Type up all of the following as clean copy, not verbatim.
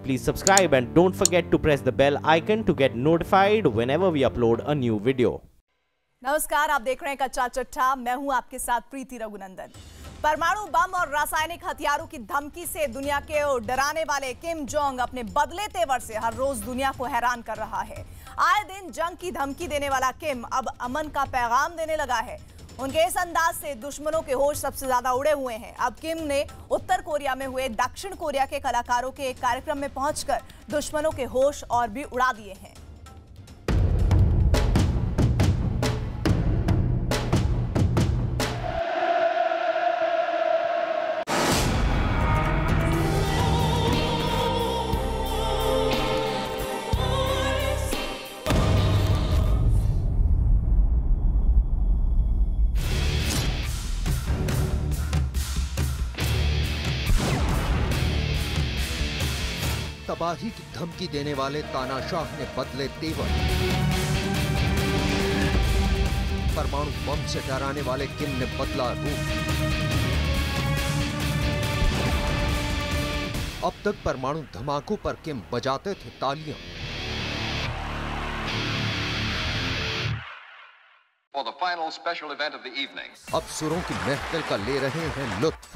please subscribe and don't forget to press the bell icon to get notified whenever we upload a new video. नमस्कार, आप देख रहे हैं कच्चा चिट्ठा। मैं हूं आपके साथ प्रीति रघुनंदन। परमाणु बम और रासायनिक हथियारों की धमकी से दुनिया के डराने वाले किम जोंग अपने बदले तेवर से हर रोज दुनिया को हैरान कर रहा है। आए दिन जंग की धमकी देने वाला किम अब अमन का पैगाम देने लगा है। उनके इस अंदाज से दुश्मनों के होश सबसे ज्यादा उड़े हुए हैं। अब किम ने उत्तर कोरिया में हुए दक्षिण कोरिया के कलाकारों के एक कार्यक्रम में पहुंचकर दुश्मनों के होश और भी उड़ा दिए हैं। तबाही की धमकी देने वाले तानाशाह ने बदले तेवर। परमाणु बम से डराने वाले किम ने बदला रूप। अब तक परमाणु धमाकों पर किम बजाते थे तालियां। For the final special event of the evening. अब सुरों की महफिल का ले रहे हैं लुत्फ।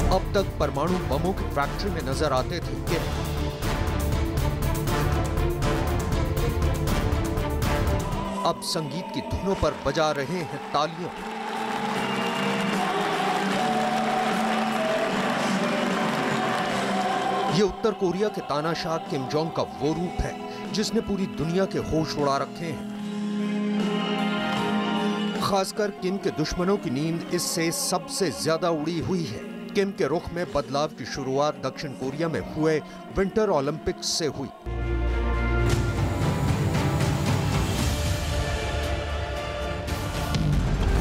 अब तक परमाणु बमों की फैक्ट्री में नजर आते थे किम। अब संगीत की धुनों पर बजा रहे हैं तालियां। ये उत्तर कोरिया के तानाशाह किम जोंग का वो रूप है जिसने पूरी दुनिया के होश उड़ा रखे हैं। खासकर किम के दुश्मनों की नींद इससे सबसे ज्यादा उड़ी हुई है। किम के रुख में बदलाव की शुरुआत दक्षिण कोरिया में हुए विंटर ओलंपिक्स से हुई।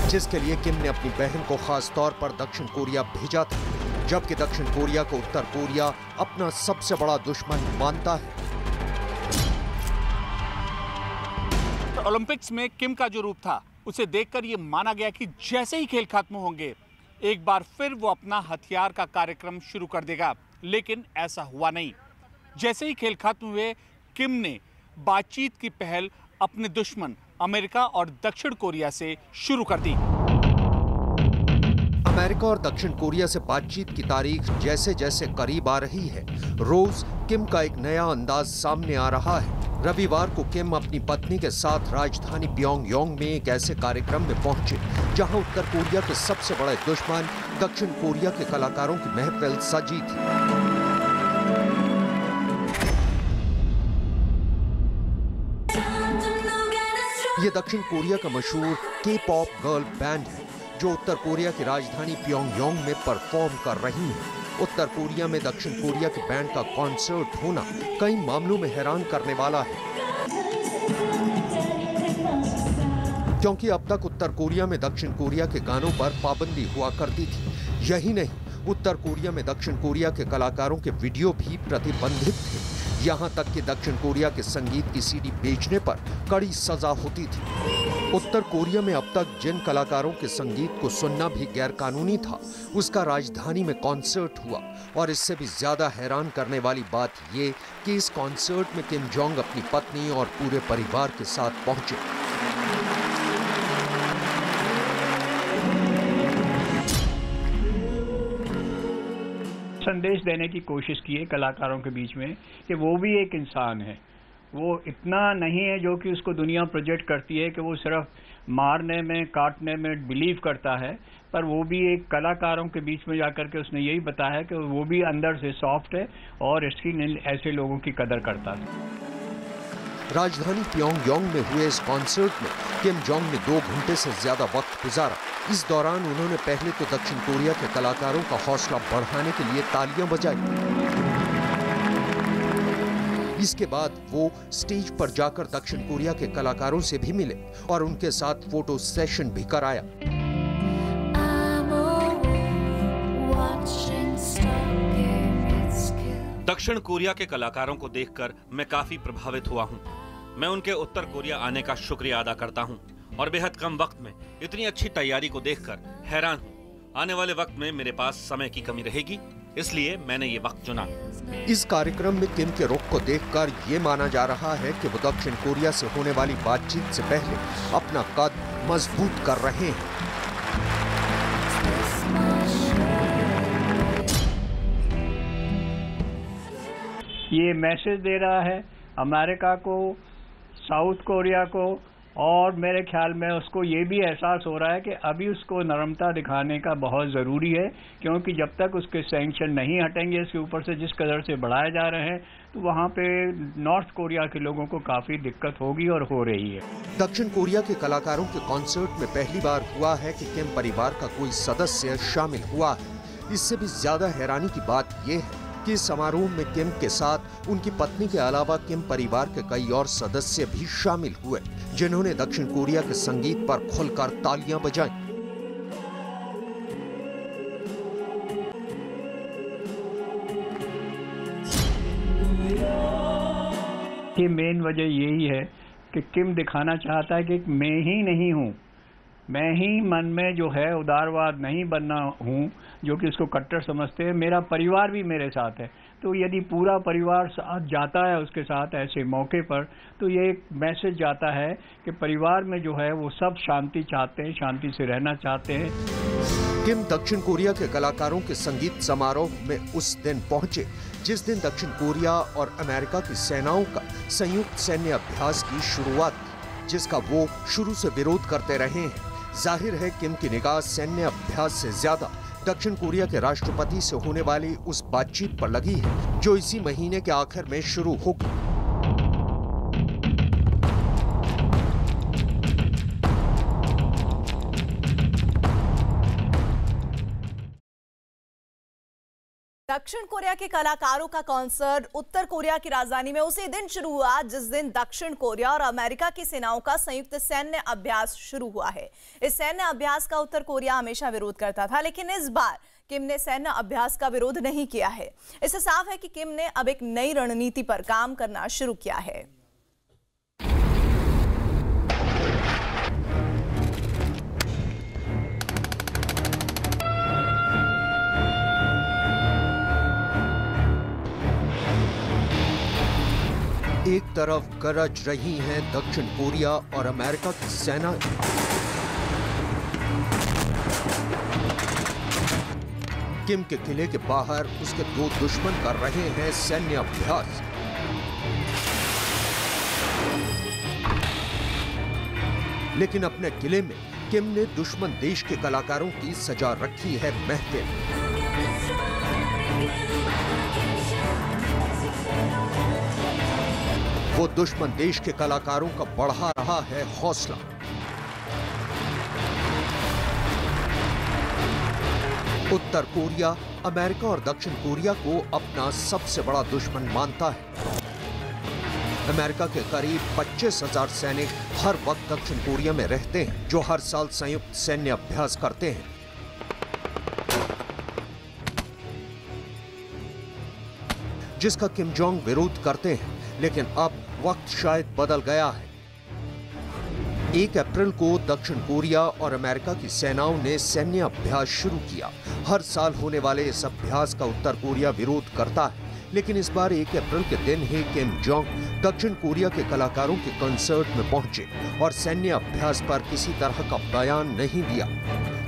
जिसके लिए किम ने अपनी बहन को खास तौर पर दक्षिण कोरिया भेजा था, जबकि दक्षिण कोरिया को उत्तर कोरिया अपना सबसे बड़ा दुश्मन मानता है। ओलंपिक्स में किम का जो रूप था उसे देखकर यह माना गया कि जैसे ही खेल खत्म होंगे एक बार फिर वो अपना हथियार का कार्यक्रम शुरू कर देगा, लेकिन ऐसा हुआ नहीं। जैसे ही खेल खत्म हुए किम ने बातचीत की पहल अपने दुश्मन अमेरिका और दक्षिण कोरिया से शुरू कर दी। अमेरिका और दक्षिण कोरिया से बातचीत की तारीख जैसे जैसे करीब आ रही है, रोज किम का एक नया अंदाज सामने आ रहा है। रविवार को किम अपनी पत्नी के साथ राजधानी प्योंगयांग में एक ऐसे कार्यक्रम में पहुंचे जहां उत्तर कोरिया के सबसे बड़े दुश्मन दक्षिण कोरिया के कलाकारों की महफिल सजी थी। ये दक्षिण कोरिया का मशहूर के-पॉप गर्ल बैंड है जो उत्तर कोरिया की राजधानी प्योंगयांग में परफॉर्म कर रही है। उत्तर कोरिया में दक्षिण कोरिया के बैंड का कॉन्सर्ट होना कई मामलों में हैरान करने वाला है, क्योंकि अब तक उत्तर कोरिया में दक्षिण कोरिया के गानों पर पाबंदी हुआ करती थी। यही नहीं, उत्तर कोरिया में दक्षिण कोरिया के कलाकारों के वीडियो भी प्रतिबंधित थे। यहाँ तक कि दक्षिण कोरिया के संगीत की सीडी बेचने पर कड़ी सजा होती थी। उत्तर कोरिया में अब तक जिन कलाकारों के संगीत को सुनना भी गैरकानूनी था, उसका राजधानी में कॉन्सर्ट हुआ। और इससे भी ज्यादा हैरान करने वाली बात ये कि इस कॉन्सर्ट में किम जोंग अपनी पत्नी और पूरे परिवार के साथ पहुंचे। संदेश देने की कोशिश की है कलाकारों के बीच में कि वो भी एक इंसान है। वो इतना नहीं है जो कि उसको दुनिया प्रोजेक्ट करती है कि वो सिर्फ मारने में काटने में बिलीव करता है, पर वो भी एक कलाकारों के बीच में जाकर के उसने यही बताया कि वो भी अंदर से सॉफ्ट है और इसकी ऐसे लोगों की कदर करता है। राजधानी प्योंगयांग में हुए इस कॉन्सर्ट में किम जोंग ने 2 घंटे से ज्यादा वक्त गुजारा। इस दौरान उन्होंने पहले तो दक्षिण कोरिया के कलाकारों का हौसला बढ़ाने के लिए तालियां बजाई। इसके बाद वो स्टेज पर जाकर दक्षिण कोरिया के कलाकारों से भी मिले और उनके साथ फोटो सेशन भी कराया। दक्षिण कोरिया के कलाकारों को देखकर मैं काफी प्रभावित हुआ हूँ। मैं उनके उत्तर कोरिया आने का शुक्रिया अदा करता हूँ और बेहद कम वक्त में इतनी अच्छी तैयारी को देखकर हैरान हूँ। आने वाले वक्त में मेरे पास समय की कमी रहेगी, इसलिए मैंने ये वक्त चुना। इस कार्यक्रम में किम के रुख को देखकर ये माना जा रहा है कि वो दक्षिण कोरिया से होने वाली बातचीत से पहले अपना कद मजबूत कर रहे हैं। ये मैसेज दे रहा है अमेरिका को, साउथ कोरिया को, और मेरे ख्याल में उसको ये भी एहसास हो रहा है कि अभी उसको नरमता दिखाने का बहुत ज़रूरी है, क्योंकि जब तक उसके सैंक्शन नहीं हटेंगे इसके ऊपर से जिस कदर से बढ़ाए जा रहे हैं, तो वहाँ पे नॉर्थ कोरिया के लोगों को काफ़ी दिक्कत होगी और हो रही है। दक्षिण कोरिया के कलाकारों के कॉन्सर्ट में पहली बार हुआ है कि किम परिवार का कोई सदस्य शामिल हुआ है। इससे भी ज्यादा हैरानी की बात यह है कि समारोह में किम के साथ उनकी पत्नी के अलावा किम परिवार के कई और सदस्य भी शामिल हुए, जिन्होंने दक्षिण कोरिया के संगीत पर खुलकर तालियां बजाई। कि मेन वजह यही है कि किम दिखाना चाहता है कि मैं ही नहीं हूँ, मैं ही मन में जो है उदारवाद नहीं बनना हूँ, जो कि इसको कट्टर समझते हैं। मेरा परिवार भी मेरे साथ है, तो यदि पूरा परिवार साथ जाता है उसके साथ ऐसे मौके पर, तो ये एक मैसेज जाता है कि परिवार में जो है वो सब शांति चाहते हैं, शांति से रहना चाहते हैं। किम दक्षिण कोरिया के कलाकारों के संगीत समारोह में उस दिन पहुंचे जिस दिन दक्षिण कोरिया और अमेरिका की सेनाओं का संयुक्त सैन्य अभ्यास की शुरुआत थी, जिसका वो शुरू से विरोध करते रहे हैं। जाहिर है किम की निगाह सैन्य अभ्यास से ज्यादा दक्षिण कोरिया के राष्ट्रपति से होने वाली उस बातचीत पर लगी है जो इसी महीने के आखिर में शुरू होगी। दक्षिण कोरिया के कलाकारों का कॉन्सर्ट उत्तर कोरिया की राजधानी में उसी दिन शुरू हुआ जिस दिन दक्षिण कोरिया और अमेरिका की सेनाओं का संयुक्त सैन्य अभ्यास शुरू हुआ है। इस सैन्य अभ्यास का उत्तर कोरिया हमेशा विरोध करता था, लेकिन इस बार किम ने सैन्य अभ्यास का विरोध नहीं किया है। इससे साफ है कि किम ने अब एक नई रणनीति पर काम करना शुरू किया है। एक तरफ गरज रही हैं दक्षिण कोरिया और अमेरिका की सेना, किम के किले के बाहर उसके दो दुश्मन कर रहे हैं सैन्य अभ्यास। लेकिन अपने किले में किम ने दुश्मन देश के कलाकारों की सजा रखी है महफिल। वो दुश्मन देश के कलाकारों का बढ़ा रहा है हौसला। उत्तर कोरिया अमेरिका और दक्षिण कोरिया को अपना सबसे बड़ा दुश्मन मानता है। अमेरिका के करीब 25,000 सैनिक हर वक्त दक्षिण कोरिया में रहते हैं, जो हर साल संयुक्त सैन्य अभ्यास करते हैं, जिसका किम जोंग विरोध करते हैं। लेकिन अब वक्त शायद बदल गया है। 1 अप्रैल को दक्षिण कोरिया और अमेरिका की सेनाओं ने सैन्य अभ्यास शुरू किया। हर साल होने वाले इस अभ्यास का उत्तर कोरिया विरोध करता है, लेकिन इस बार 1 अप्रैल के दिन ही किम जोंग दक्षिण कोरिया के कलाकारों के कंसर्ट में पहुंचे और सैन्य अभ्यास पर किसी तरह का बयान नहीं दिया।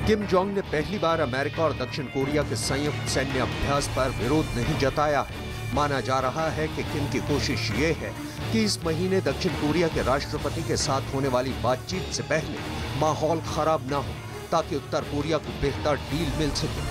किम जोंग ने पहली बार अमेरिका और दक्षिण कोरिया के संयुक्त सैन्य अभ्यास पर विरोध नहीं जताया है। माना जा रहा है कि किम की कोशिश ये है कि इस महीने दक्षिण कोरिया के राष्ट्रपति के साथ होने वाली बातचीत से पहले माहौल खराब न हो, ताकि उत्तर कोरिया को बेहतर डील मिल सके।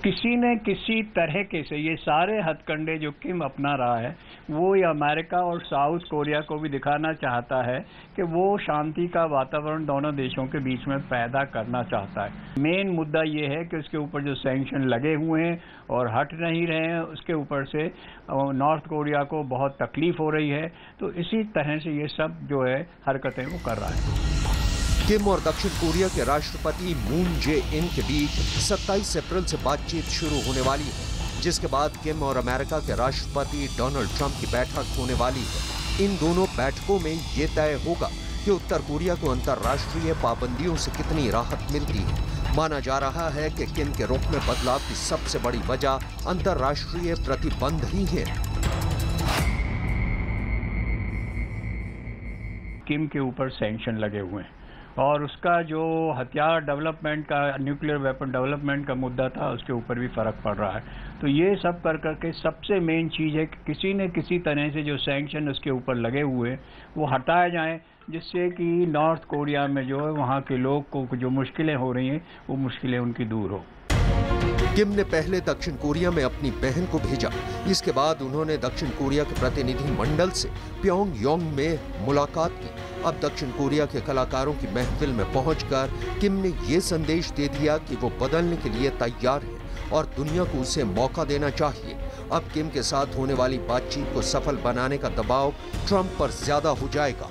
किसी न किसी तरह के से ये सारे हथकंडे जो किम अपना रहा है, वो ये अमेरिका और साउथ कोरिया को भी दिखाना चाहता है कि वो शांति का वातावरण दोनों देशों के बीच में पैदा करना चाहता है। मेन मुद्दा ये है कि उसके ऊपर जो सैंक्शन लगे हुए हैं और हट नहीं रहे हैं, उसके ऊपर से नॉर्थ कोरिया को बहुत तकलीफ हो रही है। तो इसी तरह से ये सब जो है हरकतें वो कर रहा है। किम और दक्षिण कोरिया के राष्ट्रपति मून जे इन के बीच 27 अप्रैल से बातचीत शुरू होने वाली है, जिसके बाद किम और अमेरिका के राष्ट्रपति डोनाल्ड ट्रंप की बैठक होने वाली है। इन दोनों बैठकों में ये तय होगा कि उत्तर कोरिया को अंतर्राष्ट्रीय पाबंदियों से कितनी राहत मिलती है। माना जा रहा है कि किम के रुख में बदलाव की सबसे बड़ी वजह अंतर्राष्ट्रीय प्रतिबंध ही है। किम के ऊपर सैंक्शन लगे हुए हैं और उसका जो हथियार डेवलपमेंट का, न्यूक्लियर वेपन डेवलपमेंट का मुद्दा था, उसके ऊपर भी फर्क पड़ रहा है। तो ये सब कर करके सबसे मेन चीज़ है कि किसी न किसी तरह से जो सैंक्शन उसके ऊपर लगे हुए हैं वो हटाए जाएं, जिससे कि नॉर्थ कोरिया में जो है वहाँ के लोग को जो मुश्किलें हो रही हैं वो मुश्किलें उनकी दूर हो। किम ने पहले दक्षिण कोरिया में अपनी बहन को भेजा। इसके बाद उन्होंने दक्षिण कोरिया के प्रतिनिधि मंडल से प्योंगयांग में मुलाकात की। अब दक्षिण कोरिया के कलाकारों की महफिल में पहुंचकर किम ने ये संदेश दे दिया कि वो बदलने के लिए तैयार है और दुनिया को उसे मौका देना चाहिए। अब किम के साथ होने वाली बातचीत को सफल बनाने का दबाव ट्रंप पर ज्यादा हो जाएगा।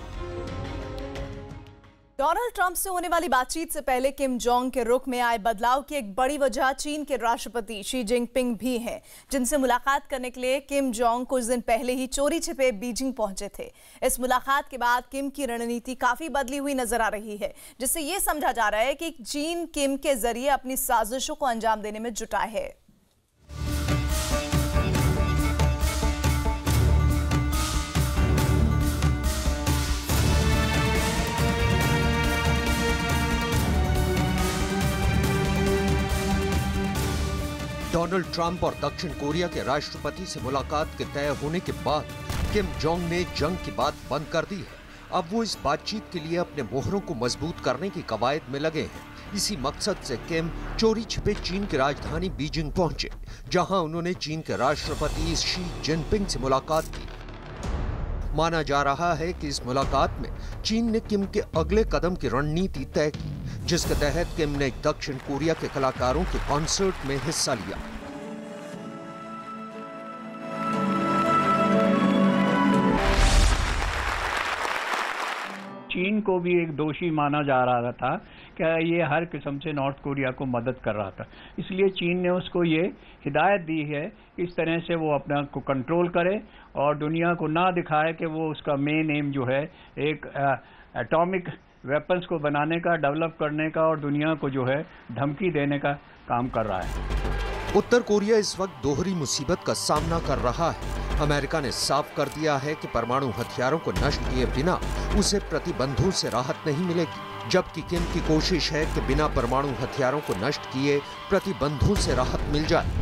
डोनाल्ड ट्रंप से होने वाली बातचीत से पहले किम जोंग के रुख में आए बदलाव की एक बड़ी वजह चीन के राष्ट्रपति शी जिनपिंग भी हैं, जिनसे मुलाकात करने के लिए किम जोंग कुछ दिन पहले ही चोरी छिपे बीजिंग पहुंचे थे। इस मुलाकात के बाद किम की रणनीति काफी बदली हुई नजर आ रही है, जिससे यह समझा जा रहा है कि चीन किम के जरिए अपनी साजिशों को अंजाम देने में जुटा है। डोनाल्ड ट्रंप और दक्षिण कोरिया के राष्ट्रपति से मुलाकात के तय होने के बाद किम जोंग ने जंग की बात बंद कर दी है। अब वो इस बातचीत के लिए अपने मोहरों को मजबूत करने की कवायद में लगे हैं। इसी मकसद से किम चोरी छिपे चीन की राजधानी बीजिंग पहुंचे, जहां उन्होंने चीन के राष्ट्रपति शी जिनपिंग से मुलाकात की। माना जा रहा है कि इस मुलाकात में चीन ने किम के अगले कदम की रणनीति तय की, जिसके तहत किम ने दक्षिण कोरिया के कलाकारों के कॉन्सर्ट में हिस्सा लिया। चीन को भी एक दोषी माना जा रहा था कि ये हर किस्म से नॉर्थ कोरिया को मदद कर रहा था, इसलिए चीन ने उसको ये हिदायत दी है इस तरह से वो अपना को कंट्रोल करे और दुनिया को ना दिखाए कि वो उसका मेन एम जो है एक एटॉमिक वेपन्स को बनाने का, डेवलप करने का और दुनिया को जो है धमकी देने का काम कर रहा है। उत्तर कोरिया इस वक्त दोहरी मुसीबत का सामना कर रहा है। अमेरिका ने साफ कर दिया है कि परमाणु हथियारों को नष्ट किए बिना उसे प्रतिबंधों से राहत नहीं मिलेगी, जबकि किम की कोशिश है कि बिना परमाणु हथियारों को नष्ट किए प्रतिबंधों से राहत मिल जाए।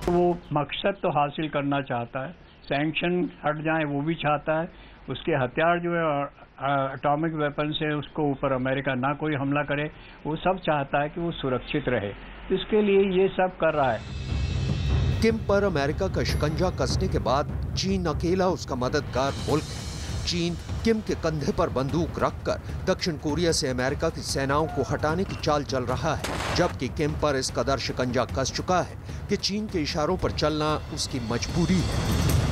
वो मकसद तो हासिल करना चाहता है, सैंक्शन हट जाए वो भी चाहता है, उसके हथियार जो है एटॉमिक वेपन से उसको ऊपर अमेरिका ना कोई हमला करे, वो सब चाहता है कि वो सुरक्षित रहे, इसके लिए ये सब कर रहा है। किम पर अमेरिका का शिकंजा कसने के बाद चीन अकेला उसका मददगार मुल्क है। चीन किम के कंधे पर बंदूक रखकर दक्षिण कोरिया से अमेरिका की सेनाओं को हटाने की चाल चल रहा है, जबकि किम पर इस कदर शिकंजा कस चुका है कि चीन के इशारों पर चलना उसकी मजबूरी है।